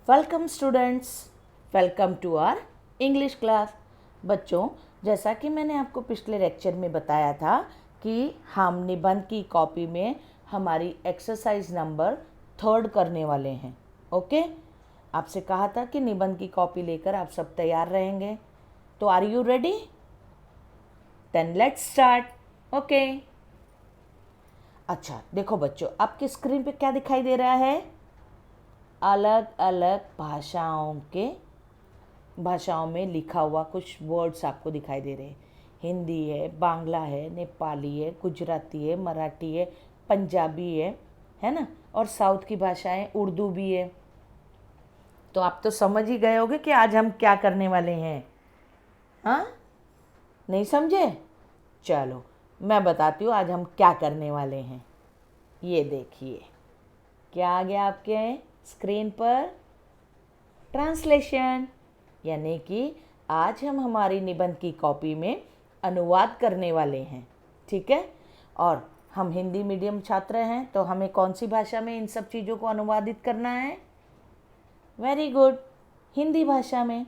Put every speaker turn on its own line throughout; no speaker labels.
Welcome students, welcome to our English class. बच्चों, जैसा कि मैंने आपको पिछले लेक्चर में बताया था कि हम निबंध की कॉपी में हमारी एक्सरसाइज नंबर 3 करने वाले हैं। ओके, आपसे कहा था कि निबंध की कॉपी लेकर आप सब तैयार रहेंगे। तो are you ready? Then let's start. Okay, अच्छा देखो बच्चों, आपकी स्क्रीन पे क्या दिखाई दे रहा है? अलग अलग भाषाओं में लिखा हुआ कुछ वर्ड्स आपको दिखाई दे रहे हैं। हिंदी है, बांग्ला है, नेपाली है, गुजराती है, मराठी है, पंजाबी है ना, और साउथ की भाषाएं उर्दू भी है। तो आप तो समझ ही गए होंगे कि आज हम क्या करने वाले हैं। हाँ, नहीं समझे? चलो मैं बताती हूँ आज हम क्या करने वाले हैं। ये देखिए क्या आ गया आपके स्क्रीन पर? ट्रांसलेशन, यानी कि आज हम हमारी निबंध की कॉपी में अनुवाद करने वाले हैं। ठीक है, और हम हिंदी मीडियम छात्र हैं तो हमें कौन सी भाषा में इन सब चीज़ों को अनुवादित करना है? वेरी गुड, हिंदी भाषा में।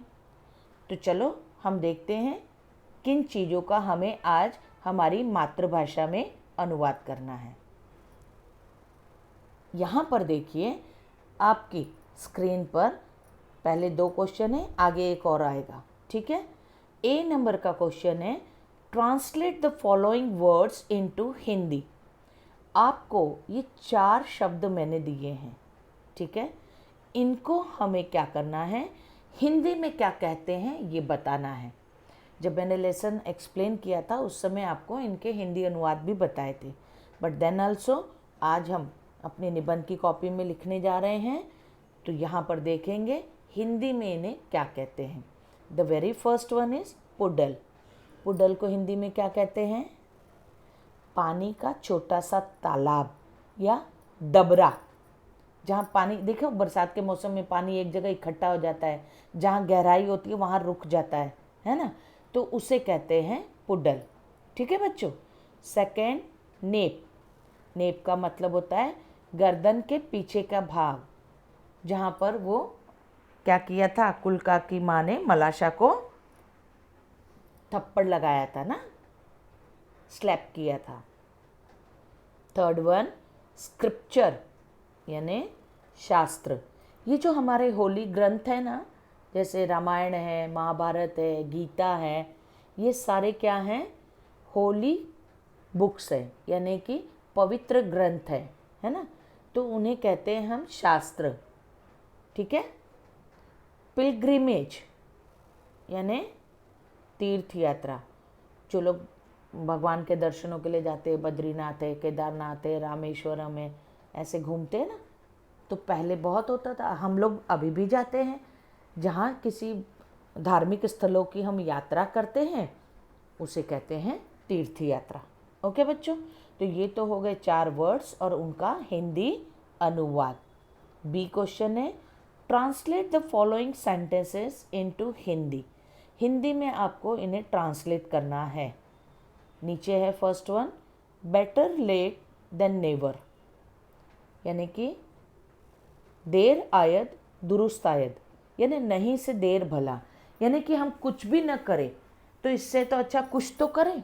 तो चलो हम देखते हैं किन चीज़ों का हमें आज हमारी मातृभाषा में अनुवाद करना है। यहाँ पर देखिए आपकी स्क्रीन पर पहले 2 क्वेश्चन है, आगे एक और आएगा। ठीक है, ए नंबर का क्वेश्चन है translate the following words into Hindi. आपको ये 4 शब्द मैंने दिए हैं। ठीक है, इनको हमें क्या करना है, हिंदी में क्या कहते हैं ये बताना है। जब मैंने लेसन एक्सप्लेन किया था उस समय आपको इनके हिंदी अनुवाद भी बताए थे, बट देन ऑल्सो आज हम अपनी निबंध की कॉपी में लिखने जा रहे हैं। तो यहाँ पर देखेंगे हिंदी में इन्हें क्या कहते हैं। The very first one is poodle. Poodle को हिंदी में क्या कहते हैं? पानी का छोटा सा तालाब या डबरा, जहाँ पानी, देखो बरसात के मौसम में पानी एक जगह इकट्ठा हो जाता है, जहाँ गहराई होती है वहाँ रुक जाता है ना, तो उसे कहते हैं पुडल। ठीक है बच्चों। Second, nap. नेप का मतलब होता है गर्दन के पीछे का भाग, जहाँ पर वो क्या किया था, कुलका की माँ ने मलाशा को थप्पड़ लगाया था ना, स्लैप किया था। थर्ड वन, स्क्रिप्चर, यानी शास्त्र। ये जो हमारे होली ग्रंथ है ना, जैसे रामायण है, महाभारत है, गीता है, ये सारे क्या हैं? होली बुक्स है, यानी कि पवित्र ग्रंथ है ना, तो उन्हें कहते हैं हम शास्त्र। ठीक है। पिलग्रिमेज यानी तीर्थ यात्रा, जो लोग भगवान के दर्शनों के लिए जाते हैं, बद्रीनाथ है, केदारनाथ है, रामेश्वरम है, ऐसे घूमते हैं ना, तो पहले बहुत होता था, हम लोग अभी भी जाते हैं। जहाँ किसी धार्मिक स्थलों की हम यात्रा करते हैं उसे कहते हैं तीर्थ यात्रा। ओके बच्चों, तो ये तो हो गए 4 वर्ड्स और उनका हिंदी अनुवाद। बी क्वेश्चन है translate the following sentences into Hindi. Hindi में आपको इन्हें ट्रांसलेट करना है। नीचे है first one, better late than never, यानी कि देर आयद दुरुस्त आयद, यानी नहीं से देर भला, यानी कि हम कुछ भी न करें तो इससे तो अच्छा कुछ तो करें।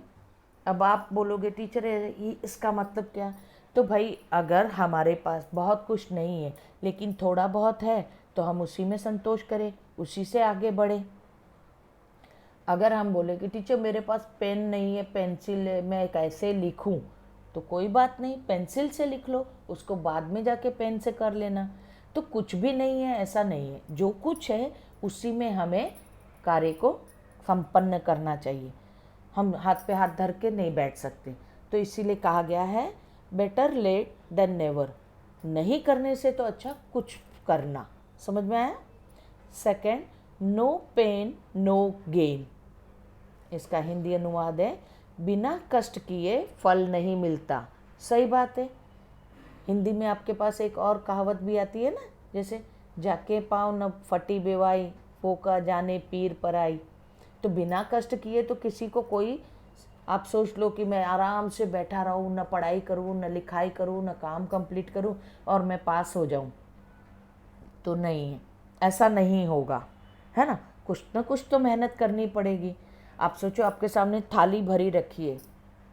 अब आप बोलोगे टीचर ये इसका मतलब क्या? तो भाई अगर हमारे पास बहुत कुछ नहीं है लेकिन थोड़ा बहुत है तो हम उसी में संतोष करें, उसी से आगे बढ़े। अगर हम बोले कि टीचर मेरे पास पेन नहीं है, पेंसिल है, मैं कैसे लिखूं, तो कोई बात नहीं, पेंसिल से लिख लो, उसको बाद में जाके पेन से कर लेना। तो कुछ भी नहीं है ऐसा नहीं है, जो कुछ है उसी में हमें कार्य को संपन्न करना चाहिए। हम हाथ पे हाथ धर के नहीं बैठ सकते, तो इसीलिए कहा गया है बेटर लेट देन नेवर, नहीं करने से तो अच्छा कुछ करना। समझ में आया? Second, no pain no gain. इसका हिंदी अनुवाद है बिना कष्ट किए फल नहीं मिलता। सही बात है। हिंदी में आपके पास एक और कहावत भी आती है ना, जैसे जाके पाँव न फटी बेवाई, पोका जाने पीर पराई। तो बिना कष्ट किए तो किसी को कोई, आप सोच लो कि मैं आराम से बैठा रहूँ, न पढ़ाई करूँ, न लिखाई करूँ, न काम कंप्लीट करूँ और मैं पास हो जाऊँ, तो नहीं है। ऐसा नहीं होगा, है ना। कुछ ना कुछ तो मेहनत करनी पड़ेगी। आप सोचो आपके सामने थाली भरी रखी है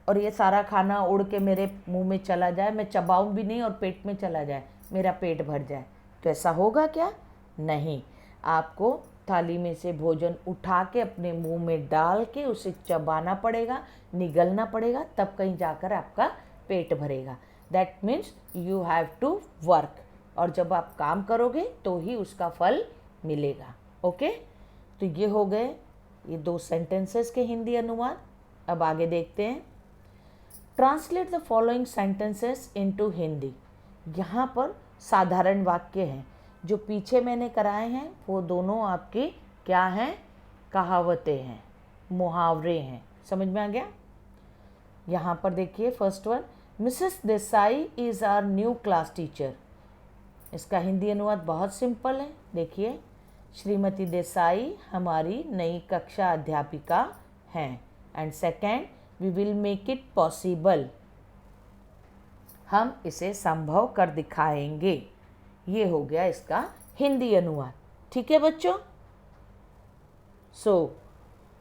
और ये सारा खाना उड़ के मेरे मुंह में चला जाए, मैं चबाऊं भी नहीं और पेट में चला जाए, मेरा पेट भर जाए, तो ऐसा होगा क्या? नहीं। आपको थाली में से भोजन उठा के अपने मुंह में डाल के उसे चबाना पड़ेगा, निगलना पड़ेगा, तब कहीं जाकर आपका पेट भरेगा। That means you have to work, और जब आप काम करोगे तो ही उसका फल मिलेगा। ओके, तो ये हो गए ये 2 सेंटेंसेस के हिंदी अनुवाद। अब आगे देखते हैं। Translate the following sentences into Hindi. यहाँ पर साधारण वाक्य हैं, जो पीछे मैंने कराए हैं वो दोनों आपकी क्या हैं? कहावतें हैं, मुहावरे हैं। समझ में आ गया? यहाँ पर देखिए first one, Mrs Desai is our new class teacher. इसका हिंदी अनुवाद बहुत सिंपल है, देखिए, श्रीमती देसाई हमारी नई कक्षा अध्यापिका हैं। And second, we will make it possible, हम इसे संभव कर दिखाएंगे। ये हो गया इसका हिंदी अनुवाद। ठीक है बच्चों? So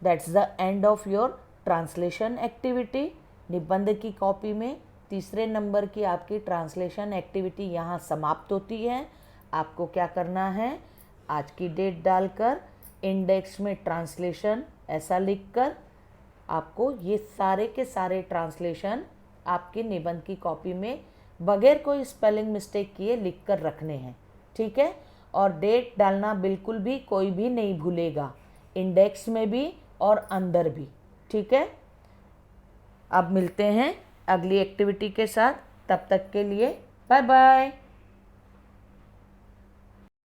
that's the end of your translation activity. निबंध की कॉपी में 3 नंबर की आपकी ट्रांसलेशन एक्टिविटी यहाँ समाप्त होती है। आपको क्या करना है? आज की डेट डालकर इंडेक्स में ट्रांसलेशन ऐसा लिखकर आपको ये सारे के सारे ट्रांसलेशन आपके निबंध की कॉपी में बगैर कोई स्पेलिंग मिस्टेक किए लिख कर रखने हैं। ठीक है? और डेट डालना बिल्कुल भी कोई भी नहीं भूलेगा, इंडेक्स में भी और अंदर भी। ठीक है? अब मिलते हैं अगली एक्टिविटी के साथ, तब तक के लिए बाय बाय।